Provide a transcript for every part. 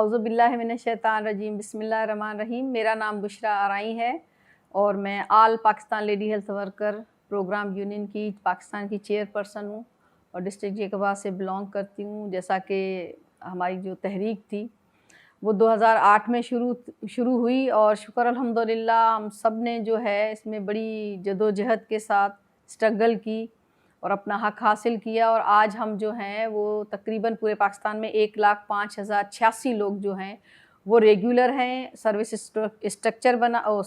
اعوذ باللہ من الشیطان الرجیم، بسم اللہ الرحمن الرحیم۔ میرا نام بشرا آرائی ہے اور میں all Pakistan lady health worker programme union کی پاکستان کی چیئر پرسن ہوں اور ڈسٹرکٹ جیکب آباد سے بلانگ کرتی ہوں۔ جیسا کہ ہماری جو تحریک تھی وہ 2008 میں شروع ہوئی اور شکر الحمدللہ ہم سب نے جو ہے اس میں بڑی جدوجہد کے ساتھ اسٹرگل کی اور اپنا حق حاصل کیا، اور آج ہم جو ہیں وہ تقریباً پورے پاکستان میں 1,05,086 لوگ جو ہیں وہ ریگولر ہیں۔ سروس اسٹرکچر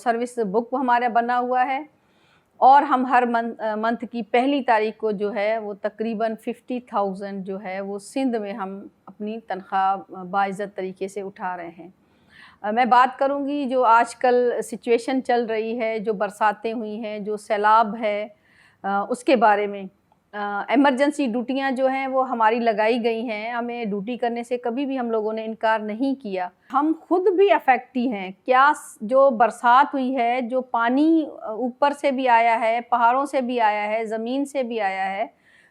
سروس بک ہمارا بنا ہوا ہے اور ہم ہر منتھ کی پہلی تاریخ کو جو ہے وہ تقریباً 50,000 جو ہے وہ سندھ میں ہم اپنی تنخواہ باعزت طریقے سے اٹھا رہے ہیں۔ میں بات کروں گی جو آج کل سچویشن چل رہی ہے، جو برساتیں ہوئی ہیں، جو سیلاب ہے، اس کے بارے میں ایمرجنسی ڈیوٹیاں جو ہیں وہ ہماری لگائی گئی ہیں۔ ہمیں ڈیوٹی کرنے سے کبھی بھی ہم لوگوں نے انکار نہیں کیا۔ ہم خود بھی افیکٹی ہیں۔ کیا جو برسات ہوئی ہے، جو پانی اوپر سے بھی آیا ہے، پہاڑوں سے بھی آیا ہے، زمین سے بھی آیا ہے،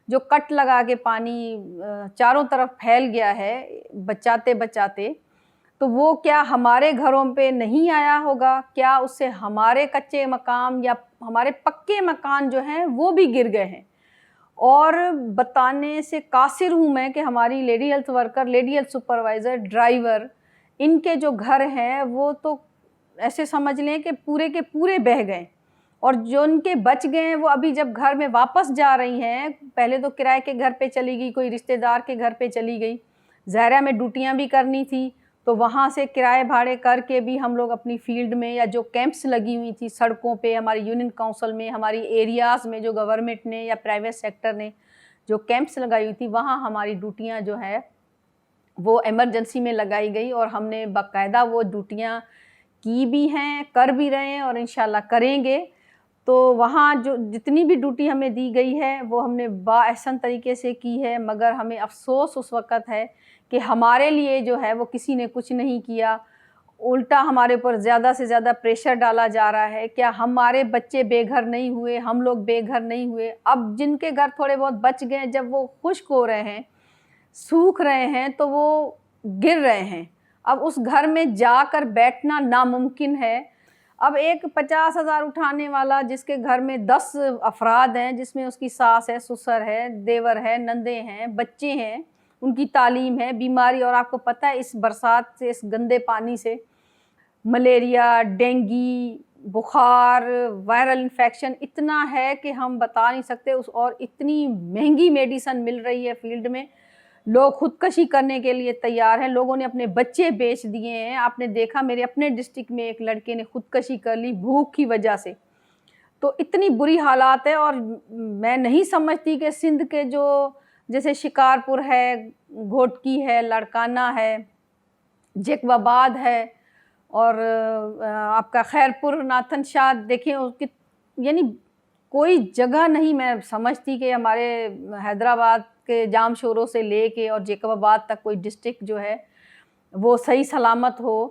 جو کٹ لگا کے پانی چاروں طرف پھیل گیا ہے بچاتے بچاتے، تو وہ کیا ہمارے گھروں پہ نہیں آیا ہوگا؟ کیا اس سے ہمارے کچے مکان یا ہمارے پکے مکان جو ہیں وہ بھی گر گئے ہیں؟ اور بتانے سے قاصر ہوں میں کہ ہماری lady health worker, lady health supervisor, driver, ان کے جو گھر ہیں وہ تو ایسے سمجھ لیں کہ پورے کے پورے بہہ گئے، اور جو ان کے بچ گئے ہیں وہ ابھی جب گھر میں واپس جا رہی ہیں، پہلے تو کرائے کے گھر پہ چلی گئی، کوئی رشتہ دار کے گھر پہ چلی گئی، ظاہرہ میں ڈیوٹیاں بھی کرنی تھی، تو وہاں سے کرائے بھاڑے کر کے بھی ہم لوگ اپنی فیلڈ میں یا جو کیمپس لگی ہوئی تھی سڑکوں پہ، ہماری یونین کونسل میں، ہماری ایریاز میں جو گورنمنٹ نے یا پرائیویٹ سیکٹر نے جو کیمپس لگائی ہوئی تھی، وہاں ہماری ڈیوٹیاں جو ہے وہ ایمرجنسی میں لگائی گئی، اور ہم نے باقاعدہ وہ ڈیوٹیاں کی بھی ہیں، کر بھی رہے ہیں اور انشاءاللہ کریں گے۔ تو وہاں جو جتنی بھی ڈیوٹی ہمیں دی گئی ہے وہ ہم نے بااحسن طریقے سے کی ہے، مگر ہمیں افسوس اس وقت ہے کہ ہمارے لیے جو ہے وہ کسی نے کچھ نہیں کیا، الٹا ہمارے اوپر زیادہ سے زیادہ پریشر ڈالا جا رہا ہے۔ کیا ہمارے بچے بے گھر نہیں ہوئے؟ ہم لوگ بے گھر نہیں ہوئے؟ اب جن کے گھر تھوڑے بہت بچ گئے، جب وہ خشک ہو رہے ہیں، سوکھ رہے ہیں، تو وہ گر رہے ہیں۔ اب اس گھر میں جا کر بیٹھنا ناممکن ہے۔ اب ایک 50,000 اٹھانے والا جس کے گھر میں 10 افراد ہیں، جس میں اس کی ساس ہے، سسر ہے، دیور ہے، نندے ہیں، بچے ہیں، ان کی تعلیم ہے، بیماری، اور آپ کو پتہ ہے اس برسات سے، اس گندے پانی سے ملیریا، ڈینگی، بخار، وائرل انفیکشن اتنا ہے کہ ہم بتا نہیں سکتے، اور اتنی مہنگی میڈیسن مل رہی ہے فیلڈ میں، لوگ خودکشی کرنے کے لیے تیار ہیں، لوگوں نے اپنے بچے بیچ دیے ہیں۔ آپ نے دیکھا میرے اپنے ڈسٹرکٹ میں ایک لڑکے نے خودکشی کر لی بھوک کی وجہ سے۔ تو اتنی بری حالات ہے، اور میں نہیں سمجھتی کہ سندھ کے جو جیسے شکارپور ہے، گھوٹکی ہے، لڑکانہ ہے، جیکب آباد ہے، اور آپ کا خیرپور، ناتھن شاد، دیکھیں یعنی کوئی جگہ نہیں میں سمجھتی کہ ہمارے حیدرآباد کے جام شوروں سے لے کے اور جیکب آباد تک کوئی ڈسٹرکٹ جو ہے وہ صحیح سلامت ہو۔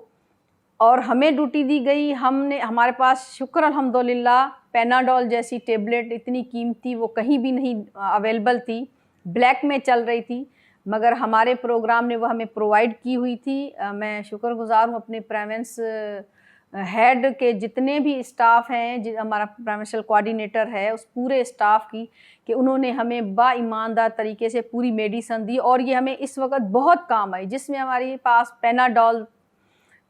اور ہمیں ڈیوٹی دی گئی، ہمارے پاس شکر الحمدللہ پیناڈول جیسی ٹیبلٹ اتنی قیمتی وہ کہیں بھی نہیں اویلیبل تھی، بلیک میں چل رہی تھی، مگر ہمارے پروگرام نے وہ ہمیں پرووائڈ کی ہوئی تھی۔ میں شکر گزار ہوں اپنے پریونس ہیڈ کے، جتنے بھی اسٹاف ہیں، ہمارا پریونشل کوآرڈینیٹر ہے، اس پورے اسٹاف کی، کہ انہوں نے ہمیں با ایماندار طریقے سے پوری میڈیسن دی، اور یہ ہمیں اس وقت بہت کام آئی، جس میں ہمارے پاس پیناڈول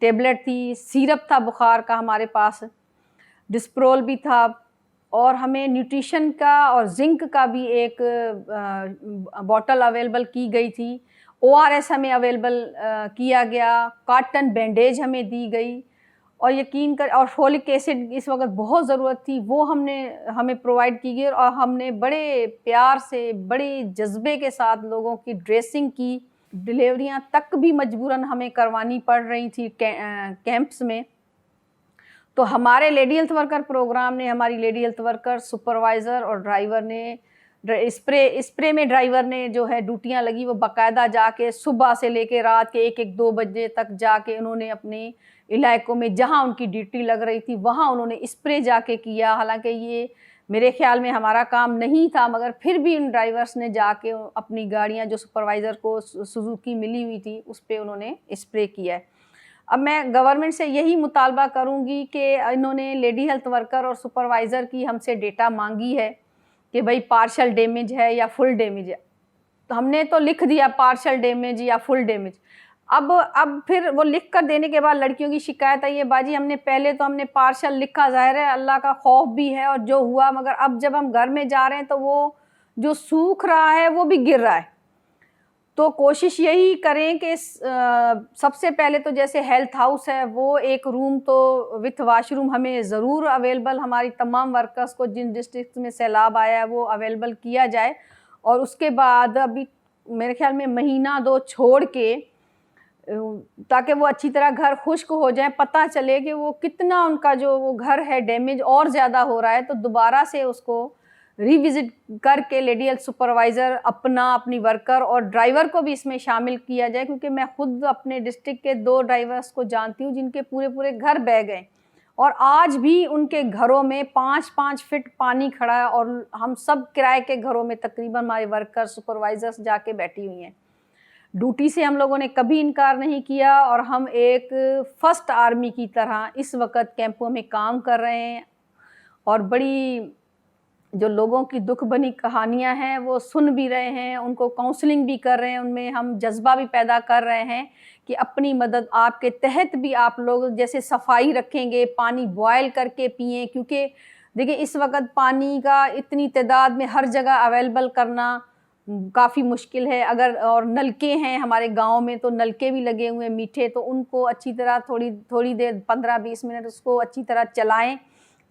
ٹیبلٹ تھی، سیرپ تھا بخار کا ہمارے پاس، ڈسپرول بھی تھا، اور ہمیں نیوٹریشن کا اور زنک کا بھی ایک بوٹل اویلیبل کی گئی تھی، ORS ہمیں اویلیبل کیا گیا، کاٹن بینڈیج ہمیں دی گئی، اور یقین کر، اور فولک ایسڈ اس وقت بہت ضرورت تھی، وہ ہمیں پرووائڈ کی گئی، اور ہم نے بڑے پیار سے، بڑے جذبے کے ساتھ لوگوں کی ڈریسنگ کی، ڈلیوریاں تک بھی مجبوراً ہمیں کروانی پڑ رہی تھی کیمپس میں۔ تو ہمارے لیڈی ہیلتھ ورکر پروگرام نے، ہماری لیڈی ہیلتھ ورکر، سپروائزر اور ڈرائیور نے، اسپرے میں ڈرائیور نے جو ہے ڈیوٹیاں لگی، وہ باقاعدہ جا کے صبح سے لے کے رات کے 1-2 بجے تک جا کے انہوں نے اپنے علاقوں میں جہاں ان کی ڈیوٹی لگ رہی تھی وہاں انہوں نے اسپرے جا کے کیا۔ حالانکہ یہ میرے خیال میں ہمارا کام نہیں تھا، مگر پھر بھی ان ڈرائیورس نے جا کے اپنی گاڑیاں جو سپروائزر کو سوزوکی ملی ہوئی تھی اس پہ انہوں نے اسپرے کیا ہے۔ اب میں گورنمنٹ سے یہی مطالبہ کروں گی کہ انہوں نے لیڈی ہیلتھ ورکر اور سپروائزر کی ہم سے ڈیٹا مانگی ہے کہ بھئی پارشل ڈیمیج ہے یا فل ڈیمیج ہے، تو ہم نے تو لکھ دیا پارشل ڈیمیج یا فل ڈیمیج۔ اب پھر وہ لکھ کر دینے کے بعد لڑکیوں کی شکایت آئی ہے باجی ہم نے پارشل لکھا، ظاہر ہے اللہ کا خوف بھی ہے اور جو ہوا، مگر اب جب ہم گھر میں جا رہے ہیں تو وہ جو سوکھ رہا ہے وہ بھی گر رہا ہے۔ تو کوشش یہی کریں کہ سب سے پہلے تو جیسے ہیلتھ ہاؤس ہے وہ ایک روم تو وتھ واش روم ہمیں ضرور اویلیبل ہماری تمام ورکرز کو جن ڈسٹرکٹ میں سیلاب آیا ہے وہ اویلیبل کیا جائے، اور اس کے بعد ابھی میرے خیال میں مہینہ 2 چھوڑ کے، تاکہ وہ اچھی طرح گھر خشک ہو جائیں، پتہ چلے کہ وہ کتنا ان کا جو وہ گھر ہے ڈیمیج اور زیادہ ہو رہا ہے، تو دوبارہ سے اس کو ریوزٹ کر کے لیڈی ہیلتھ سپروائزر اپنی ورکر اور ڈرائیور کو بھی اس میں شامل کیا جائے، کیونکہ میں خود اپنے ڈسٹرکٹ کے 2 ڈرائیورز کو جانتی ہوں جن کے پورے گھر بہہ گئے اور آج بھی ان کے گھروں میں 5 فٹ پانی کھڑا ہے، اور ہم سب کرائے کے گھروں میں تقریباً ہمارے ورکر سپروائزرز جا کے بیٹھی ہوئی ہیں۔ ڈیوٹی سے ہم لوگوں نے کبھی انکار نہیں کیا، اور ہم ایک فرسٹ آرمی کی طرح اس وقت کیمپوں میں کام کر رہے ہیں، اور بڑی جو لوگوں کی دکھ بھری کہانیاں ہیں وہ سن بھی رہے ہیں، ان کو کاؤنسلنگ بھی کر رہے ہیں، ان میں ہم جذبہ بھی پیدا کر رہے ہیں کہ اپنی مدد آپ کے تحت بھی آپ لوگ جیسے صفائی رکھیں گے، پانی بوائل کر کے پئیں، کیونکہ دیکھیں اس وقت پانی کا اتنی تعداد میں ہر جگہ اویلیبل کرنا کافی مشکل ہے، اور نلکے ہیں ہمارے گاؤں میں تو نلکے بھی لگے ہوئے ہیں میٹھے، تو ان کو اچھی طرح تھوڑی دیر 15-20 منٹ اس کو اچھی طرح چلائیں،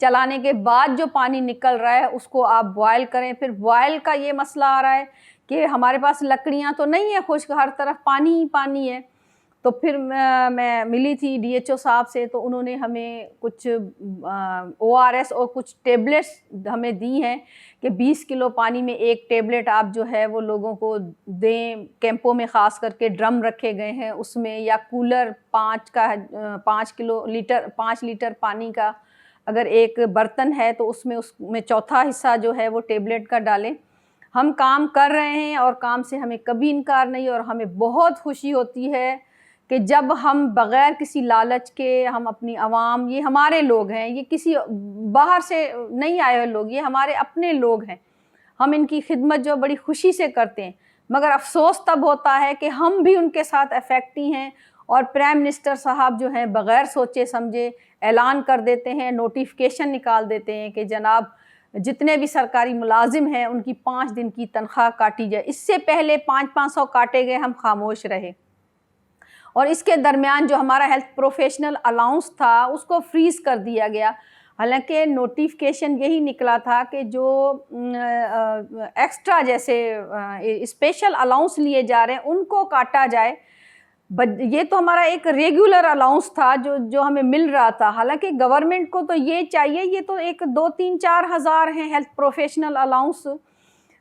چلانے کے بعد جو پانی نکل رہا ہے اس کو آپ بوائل کریں۔ پھر بوائل کا یہ مسئلہ آ رہا ہے کہ ہمارے پاس لکڑیاں تو نہیں ہیں خشک، ہر طرف پانی ہی پانی ہے، تو پھر میں ملی تھی DHO صاحب سے، تو انہوں نے ہمیں کچھ ORS اور کچھ ٹیبلٹس ہمیں دی ہیں کہ 20 کلو پانی میں 1 ٹیبلٹ آپ جو ہے وہ لوگوں کو دیں۔ کیمپوں میں خاص کر کے ڈرم رکھے گئے ہیں اس میں، یا کولر 5 لیٹر پانی کا اگر ایک برتن ہے تو اس میں چوتھا حصہ جو ہے وہ ٹیبلٹ کا ڈالیں۔ ہم کام کر رہے ہیں اور کام سے ہمیں کبھی انکار نہیں، اور ہمیں بہت خوشی ہوتی ہے کہ جب ہم بغیر کسی لالچ کے ہم اپنی عوام، یہ ہمارے لوگ ہیں، یہ کسی باہر سے نہیں آئے ہوئے لوگ، یہ ہمارے اپنے لوگ ہیں، ہم ان کی خدمت جو بڑی خوشی سے کرتے ہیں، مگر افسوس تب ہوتا ہے کہ ہم بھی ان کے ساتھ افیکٹی ہیں، اور پرائم منسٹر صاحب جو ہیں بغیر سوچے سمجھے اعلان کر دیتے ہیں، نوٹیفیکیشن نکال دیتے ہیں کہ جناب جتنے بھی سرکاری ملازم ہیں ان کی 5 دن کی تنخواہ کاٹی جائے۔ اس سے پہلے 500 کاٹے گئے، ہم خاموش رہے، اور اس کے درمیان جو ہمارا ہیلتھ پروفیشنل الاؤنس تھا اس کو فریز کر دیا گیا، حالانکہ نوٹیفیکیشن یہی نکلا تھا کہ جو ایکسٹرا جیسے اسپیشل الاؤنس لیے جا رہے ہیں ان کو کاٹا جائے۔ یہ تو ہمارا ایک ریگولر الاؤنس تھا جو ہمیں مل رہا تھا، حالانکہ گورنمنٹ کو تو یہ چاہیے، یہ تو ایک 2-3-4 ہزار ہیں ہیلتھ پروفیشنل الاؤنس،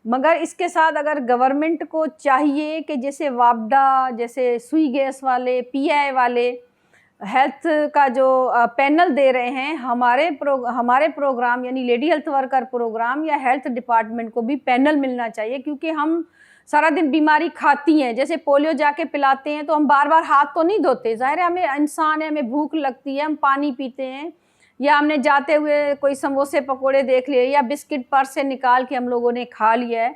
مگر اس کے ساتھ اگر گورنمنٹ کو چاہیے کہ جیسے وابڈا، جیسے سوئی گیس والے، PI والے ہیلتھ کا جو پینل دے رہے ہیں، ہمارے پروگرام یعنی لیڈی ہیلتھ ورکر پروگرام یا ہیلتھ ڈپارٹمنٹ کو بھی پینل ملنا چاہیے، کیونکہ ہم سارا دن بیماری کھاتی ہیں، جیسے پولیو جا کے پلاتے ہیں تو ہم بار بار ہاتھ تو نہیں دھوتے، ظاہر ہے ہمیں انسان ہے، ہمیں بھوک لگتی ہے، ہم پانی پیتے ہیں، یا ہم نے جاتے ہوئے کوئی سموسے پکوڑے دیکھ لیے یا بسکٹ پرس سے نکال کے ہم لوگوں نے کھا لیا ہے،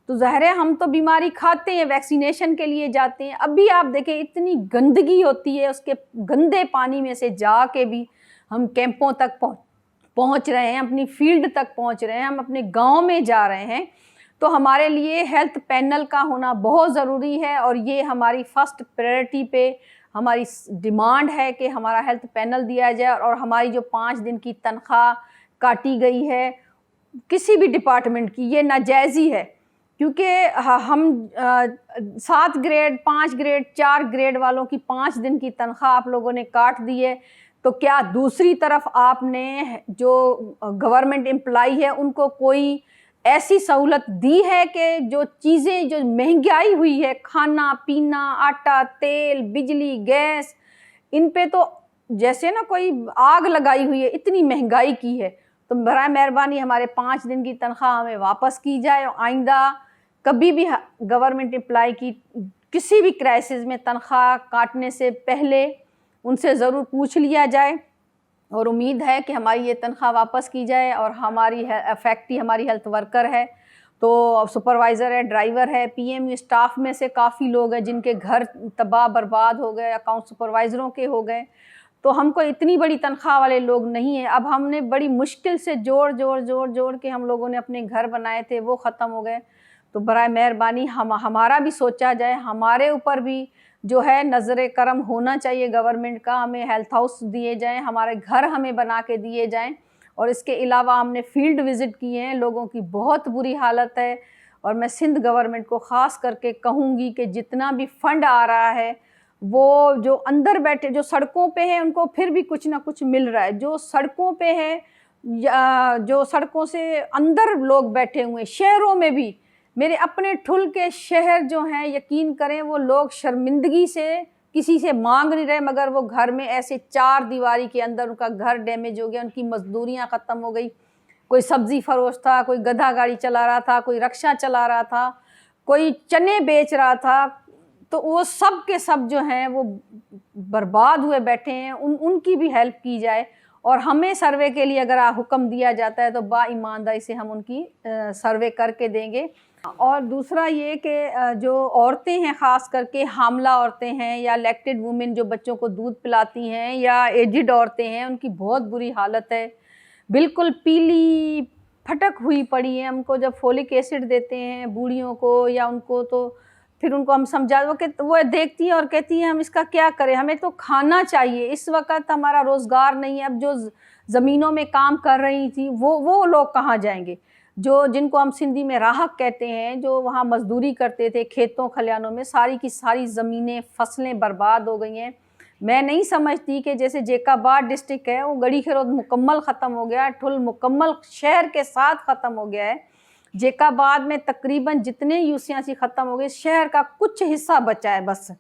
تو ظاہر ہے ہم تو بیماری کھاتے ہیں، ویکسینیشن کے لیے جاتے ہیں۔ اب بھی آپ دیکھیں اتنی گندگی ہوتی ہے، اس کے گندے پانی میں سے جا کے بھی ہم کیمپوں تک پہنچ رہے ہیں، اپنی فیلڈ تک پہنچ رہے ہیں، ہم اپنے گاؤں میں جا رہے ہیں، تو ہمارے لیے ہیلتھ پینل کا ہونا بہت ضروری ہے، اور یہ ہماری فرسٹ پریورٹی پہ ہماری ڈیمانڈ ہے کہ ہمارا ہیلتھ پینل دیا جائے، اور ہماری جو 5 دن کی تنخواہ کاٹی گئی ہے کسی بھی ڈپارٹمنٹ کی، یہ ناجائزی ہے، کیونکہ ہم 7 گریڈ 5 گریڈ 4 گریڈ والوں کی 5 دن کی تنخواہ آپ لوگوں نے کاٹ دی ہے، تو کیا دوسری طرف آپ نے جو گورنمنٹ امپلائی ہے ان کو کوئی ایسی سہولت دی ہے کہ جو چیزیں جو مہنگائی ہوئی ہے، کھانا پینا، آٹا تیل بجلی گیس، ان پہ تو جیسے نا کوئی آگ لگائی ہوئی ہے، اتنی مہنگائی کی ہے، تو برائے مہربانی ہمارے 5 دن کی تنخواہ ہمیں واپس کی جائے، اور آئندہ کبھی بھی گورنمنٹ امپلائی کی کسی بھی کرائسس میں تنخواہ کاٹنے سے پہلے ان سے ضرور پوچھ لیا جائے، اور امید ہے کہ ہماری یہ تنخواہ واپس کی جائے۔ اور ہماری فیکٹری ہماری ہیلتھ ورکر ہے، تو سپروائزر ہے، ڈرائیور ہے، پی ایم اسٹاف میں سے کافی لوگ ہیں جن کے گھر تباہ برباد ہو گئے، اکاؤنٹ سپروائزروں کے ہو گئے، تو ہم کو اتنی بڑی تنخواہ والے لوگ نہیں ہیں۔ اب ہم نے بڑی مشکل سے جوڑ کے ہم لوگوں نے اپنے گھر بنائے تھے، وہ ختم ہو گئے۔ تو برائے مہربانی ہمارا بھی سوچا جائے، ہمارے اوپر بھی جو ہے نظر کرم ہونا چاہیے گورنمنٹ کا، ہمیں ہیلتھ ہاؤس دیے جائیں، ہمارے گھر ہمیں بنا کے دیے جائیں۔ اور اس کے علاوہ ہم نے فیلڈ وزٹ کیے ہیں، لوگوں کی بہت بری حالت ہے، اور میں سندھ گورنمنٹ کو خاص کر کے کہوں گی کہ جتنا بھی فنڈ آ رہا ہے وہ جو اندر بیٹھے جو سڑکوں پہ ہیں ان کو پھر بھی کچھ نہ کچھ مل رہا ہے، جو سڑکوں پہ ہے جو سڑکوں سے اندر لوگ بیٹھے ہوئے ہیں، شہروں میں بھی میرے اپنے ٹھل کے شہر جو ہیں، یقین کریں وہ لوگ شرمندگی سے کسی سے مانگ نہیں رہے، مگر وہ گھر میں ایسے 4 دیواری کے اندر ان کا گھر ڈیمیج ہو گیا، ان کی مزدوریاں ختم ہو گئی۔ کوئی سبزی فروش تھا، کوئی گدھا گاڑی چلا رہا تھا، کوئی رکشہ چلا رہا تھا، کوئی چنے بیچ رہا تھا، تو وہ سب کے سب جو ہیں وہ برباد ہوئے بیٹھے ہیں۔ ان کی بھی ہیلپ کی جائے، اور ہمیں سروے کے لیے اگر حکم دیا جاتا ہے تو با ایمانداری سے ہم ان کی سروے کر کے دیں گے۔ اور دوسرا یہ کہ جو عورتیں ہیں، خاص کر کے حاملہ عورتیں ہیں یا لیکٹڈ وومن جو بچوں کو دودھ پلاتی ہیں، یا ایجڈ عورتیں ہیں، ان کی بہت بری حالت ہے، بالکل پیلی پھٹک ہوئی پڑی ہیں۔ ہم کو جب فولک ایسڈ دیتے ہیں بوڑھیوں کو یا ان کو، تو پھر ان کو ہم سمجھا وہ دیکھتی ہیں اور کہتی ہیں ہم اس کا کیا کریں، ہمیں تو کھانا چاہیے، اس وقت ہمارا روزگار نہیں ہے۔ اب جو زمینوں میں کام کر رہی تھی وہ لوگ کہاں جائیں گے، جن کو ہم سندھی میں راہک کہتے ہیں، جو وہاں مزدوری کرتے تھے کھیتوں کھلیانوں میں، ساری کی ساری زمینیں فصلیں برباد ہو گئی ہیں۔ میں نہیں سمجھتی کہ جیسے جیکاباد ڈسٹرکٹ ہے وہ گڑی خیرود مکمل ختم ہو گیا ہے، ٹھل مکمل شہر کے ساتھ ختم ہو گیا ہے، جیکاباد میں تقریباً جتنے یوسیاسی ختم ہو گئے، شہر کا کچھ حصہ بچا ہے بس،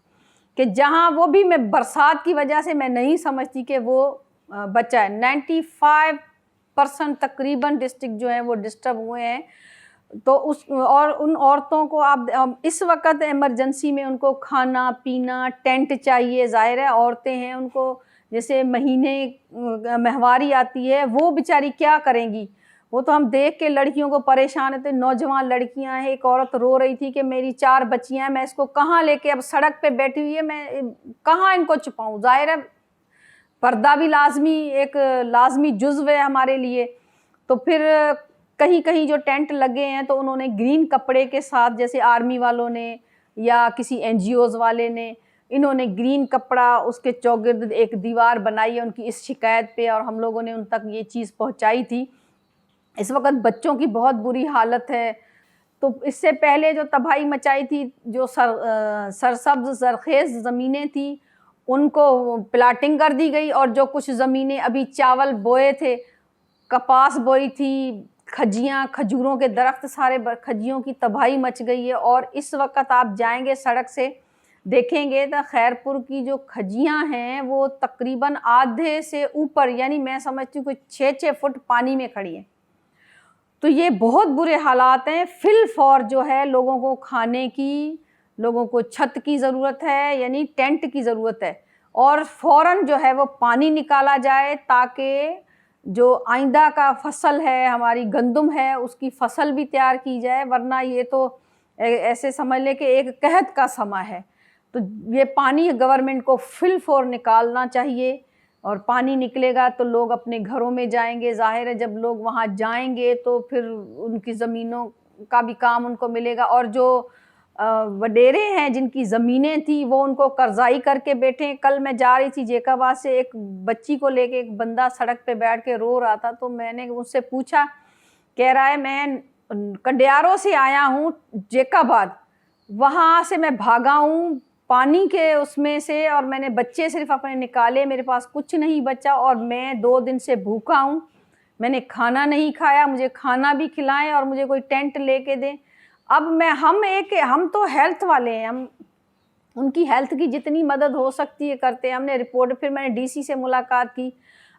کہ جہاں وہ بھی میں برسات کی وجہ سے میں نہیں سمجھتی کہ وہ بچا ہے۔ 95% تقریباً ڈسٹرکٹ جو ہیں وہ ڈسٹرب ہوئے ہیں۔ تو اور ان عورتوں کو آپ اس وقت ایمرجنسی میں ان کو کھانا پینا ٹینٹ چاہیے، ظاہر ہے عورتیں ہیں، ان کو جیسے مہینے مہواری آتی ہے، وہ بیچاری کیا کریں گی، وہ تو ہم دیکھ کے لڑکیوں کو پریشان ہوتے۔ نوجوان لڑکیاں ہیں، ایک عورت رو رہی تھی کہ میری 4 بچیاں ہیں، میں اس کو کہاں لے کے، اب سڑک پہ بیٹھی ہوئی ہے، میں کہاں ان کو چھپاؤں۔ ظاہر ہے پردہ بھی ایک لازمی جزو ہے ہمارے لیے۔ تو پھر کہیں کہیں جو ٹینٹ لگے ہیں تو انہوں نے گرین کپڑے کے ساتھ، جیسے آرمی والوں نے یا کسی NGOs والے نے، انہوں نے گرین کپڑا اس کے چوگرد ایک دیوار بنائی ہے ان کی اس شکایت پہ، اور ہم لوگوں نے ان تک یہ چیز پہنچائی تھی۔ اس وقت بچوں کی بہت بری حالت ہے۔ تو اس سے پہلے جو تباہی مچائی تھی، جو سرسبز زرخیز زمینیں تھیں ان کو پلاٹنگ کر دی گئی، اور جو کچھ زمینیں ابھی چاول بوئے تھے، کپاس بوئی تھی، کھجیاں، کھجوروں کے درخت، سارے کھجیوں کی تباہی مچ گئی ہے۔ اور اس وقت آپ جائیں گے سڑک سے دیکھیں گے تو خیرپور کی جو کھجیاں ہیں وہ تقریباً آدھے سے اوپر، یعنی میں سمجھتی ہوں کہ 6 فٹ پانی میں کھڑی ہیں۔ تو یہ بہت برے حالات ہیں۔ فل فور جو ہے لوگوں کو کھانے کی، لوگوں کو چھت کی ضرورت ہے، یعنی ٹینٹ کی ضرورت ہے، اور فوراً جو ہے وہ پانی نکالا جائے تاکہ جو آئندہ کا فصل ہے، ہماری گندم ہے، اس کی فصل بھی تیار کی جائے، ورنہ یہ تو ایسے سمجھ لیں کہ ایک قحط کا سماں ہے۔ تو یہ پانی گورنمنٹ کو فل فور نکالنا چاہیے، اور پانی نکلے گا تو لوگ اپنے گھروں میں جائیں گے۔ ظاہر ہے جب لوگ وہاں جائیں گے تو پھر ان کی زمینوں کا بھی کام ان کو ملے گا، اور جو وڈیرے ہیں جن کی زمینیں تھیں وہ ان کو قرضائی کر کے بیٹھے ہیں۔ کل میں جا رہی تھی جیکاباد سے، ایک بچی کو لے کے ایک بندہ سڑک پہ بیٹھ کے رو رہا تھا، تو میں نے اس سے پوچھا، کہہ رہا ہے میں کنڈیاروں سے آیا ہوں جیکاباد، وہاں سے میں بھاگا ہوں پانی کے اس میں سے، اور میں نے بچے صرف اپنے نکالے، میرے پاس کچھ نہیں بچا، اور میں 2 دن سے بھوکا ہوں، میں نے کھانا نہیں کھایا، مجھے کھانا بھی کھلائیں اور مجھے کوئی ٹینٹ لے کے دیں۔ اب ہم تو ہیلتھ والے ہیں، ہم ان کی ہیلتھ کی جتنی مدد ہو سکتی ہے کرتے ہیں۔ ہم نے رپورٹ، پھر میں نے DC سے ملاقات کی،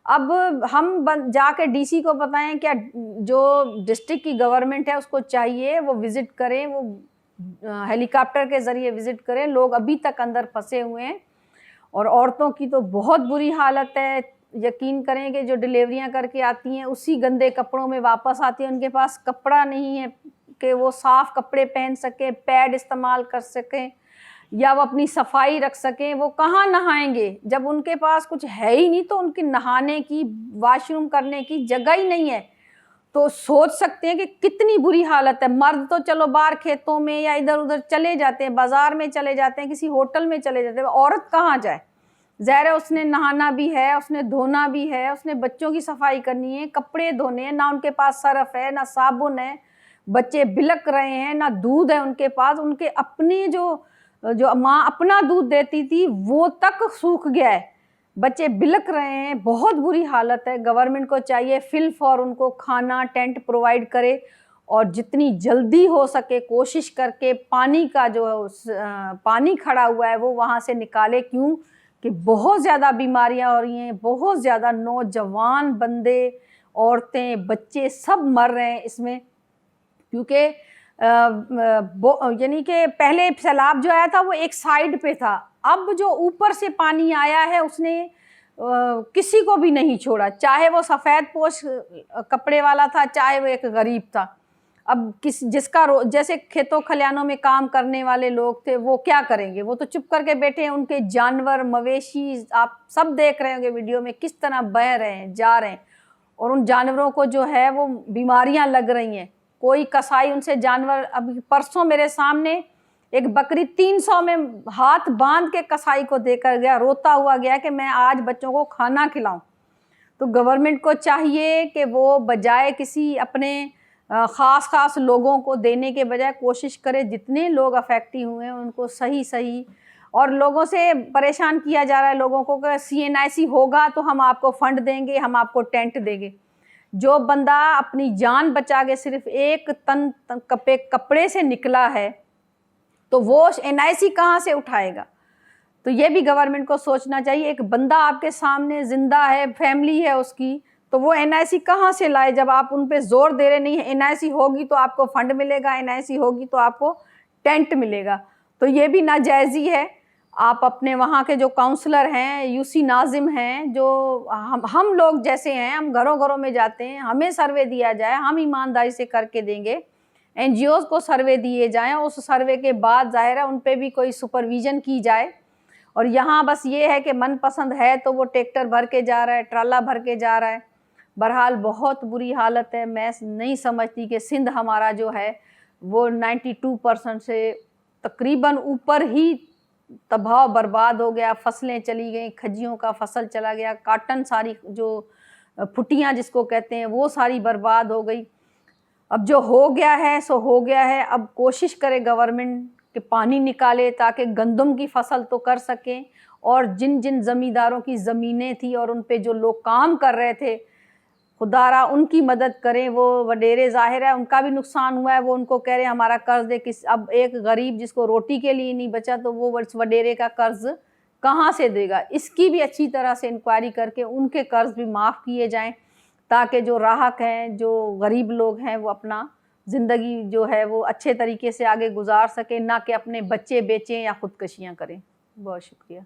اب ہم جا کے ڈی سی کو بتائیں، کیا جو ڈسٹرکٹ کی گورنمنٹ ہے اس کو چاہیے وہ وزٹ کریں، وہ ہیلی کاپٹر کے ذریعے وزٹ کریں. لوگ ابھی تک اندر پھنسے ہوئے ہیں اور عورتوں کی تو بہت بری حالت ہے. یقین کریں کہ جو ڈلیوریاں کر کے آتی ہیں اسی گندے کپڑوں میں واپس آتی ہیں، ان کے پاس کپڑا نہیں ہے کہ وہ صاف کپڑے پہن سکیں، پیڈ استعمال کر سکیں یا وہ اپنی صفائی رکھ سکیں. وہ کہاں نہائیں گے جب ان کے پاس کچھ ہے ہی نہیں؟ تو ان کی نہانے کی، واش روم کرنے کی جگہ ہی نہیں ہے. تو سوچ سکتے ہیں کہ کتنی بری حالت ہے. مرد تو چلو باہر کھیتوں میں یا ادھر ادھر چلے جاتے ہیں، بازار میں چلے جاتے ہیں، کسی ہوٹل میں چلے جاتے ہیں. عورت کہاں جائے؟ ظاہر ہے اس نے نہانا بھی ہے، اس نے دھونا بھی ہے، اس نے بچوں کی صفائی کرنی ہے، کپڑے دھونے ہیں. نہ ان کے پاس سرف ہے، نہ صابن ہے، بچے بلک رہے ہیں، نہ دودھ ہے ان کے پاس. ان کے اپنے جو ماں اپنا دودھ دیتی تھی وہ تک سوکھ گیا ہے، بچے بلک رہے ہیں. بہت بری حالت ہے. گورنمنٹ کو چاہیے فل فور ان کو کھانا ٹینٹ پرووائڈ کرے اور جتنی جلدی ہو سکے کوشش کر کے پانی کا جو پانی کھڑا ہوا ہے وہ وہاں سے نکالے. کیوں کہ بہت زیادہ بیماریاں ہو رہی ہیں، بہت زیادہ نوجوان بندے، عورتیں، بچے سب مر رہے ہیں اس میں. کیونکہ یعنی کہ پہلے سیلاب جو آیا تھا وہ ایک سائیڈ پہ تھا، اب جو اوپر سے پانی آیا ہے اس نے کسی کو بھی نہیں چھوڑا، چاہے وہ سفید پوش کپڑے والا تھا، چاہے وہ ایک غریب تھا. اب جس کا جیسے کھیتوں کھلیانوں میں کام کرنے والے لوگ تھے وہ کیا کریں گے؟ وہ تو چپ کر کے بیٹھے ہیں. ان کے جانور، مویشی، آپ سب دیکھ رہے ہوں گے ویڈیو میں کس طرح بہہ رہے ہیں، جا رہے ہیں، اور ان جانوروں کو جو ہے وہ بیماریاں لگ رہی ہیں. کوئی کسائی ان سے جانور، ابھی پرسوں میرے سامنے ایک بکری 300 میں ہاتھ باندھ کے کسائی کو دے کر گیا، روتا ہوا گیا کہ میں آج بچوں کو کھانا کھلاؤں. تو گورنمنٹ کو چاہیے کہ وہ بجائے کسی اپنے خاص لوگوں کو دینے کے بجائے کوشش کرے جتنے لوگ افیکٹی ہوئے ہیں ان کو صحیح. اور لوگوں سے پریشان کیا جا رہا ہے لوگوں کو کہ CNIC ہوگا تو ہم آپ کو فنڈ دیں گے، ہم آپ کو ٹینٹ دیں گے. جو بندہ اپنی جان بچا کے صرف ایک تن کپڑے سے نکلا ہے تو وہ NIC کہاں سے اٹھائے گا؟ تو یہ بھی گورنمنٹ کو سوچنا چاہیے. ایک بندہ آپ کے سامنے زندہ ہے، فیملی ہے اس کی، تو وہ NIC کہاں سے لائے جب آپ ان پہ زور دے رہے نہیں ہیں؟ NIC ہوگی تو آپ کو فنڈ ملے گا، NIC ہوگی تو آپ کو ٹینٹ ملے گا. تو یہ بھی ناجائزی ہے. آپ اپنے وہاں کے جو کاؤنسلر ہیں، UC ناظم ہیں، جو ہم لوگ جیسے ہیں، ہم گھروں میں جاتے ہیں، ہمیں سروے دیا جائے، ہم ایمانداری سے کر کے دیں گے. NGOز کو سروے دیے جائیں، اس سروے کے بعد ظاہر ہے ان پہ بھی کوئی سپرویژن کی جائے. اور یہاں بس یہ ہے کہ من پسند ہے تو وہ ٹریکٹر بھر کے جا رہا ہے، ٹرالا بھر کے جا رہا ہے. بہرحال بہت بری حالت ہے. میں نہیں سمجھتی کہ سندھ ہمارا جو ہے وہ 92% سے تقریباً اوپر ہی تباہ و برباد ہو گیا. فصلیں چلی گئیں، کھجیوں کا فصل چلا گیا، کاٹن ساری جو پھٹیاں جس کو کہتے ہیں وہ ساری برباد ہو گئی. اب جو ہو گیا ہے سو ہو گیا ہے. اب کوشش کرے گورنمنٹ کہ پانی نکالے تاکہ گندم کی فصل تو کر سکیں. اور جن زمینداروں کی زمینیں تھیں اور ان پہ جو لوگ کام کر رہے تھے، خدا را ان کی مدد کریں. وہ وڈیرے ظاہر ہے ان کا بھی نقصان ہوا ہے، وہ ان کو کہہ رہے ہیں ہمارا قرض دے. اب ایک غریب جس کو روٹی کے لیے نہیں بچا تو وہ وڈیرے کا قرض کہاں سے دے گا؟ اس کی بھی اچھی طرح سے انکوائری کر کے ان کے قرض بھی معاف کیے جائیں تاکہ جو راہک ہیں، جو غریب لوگ ہیں، وہ اپنا زندگی جو ہے وہ اچھے طریقے سے آگے گزار سکیں، نہ کہ اپنے بچے بیچیں یا خودکشیاں کریں. بہت شکریہ.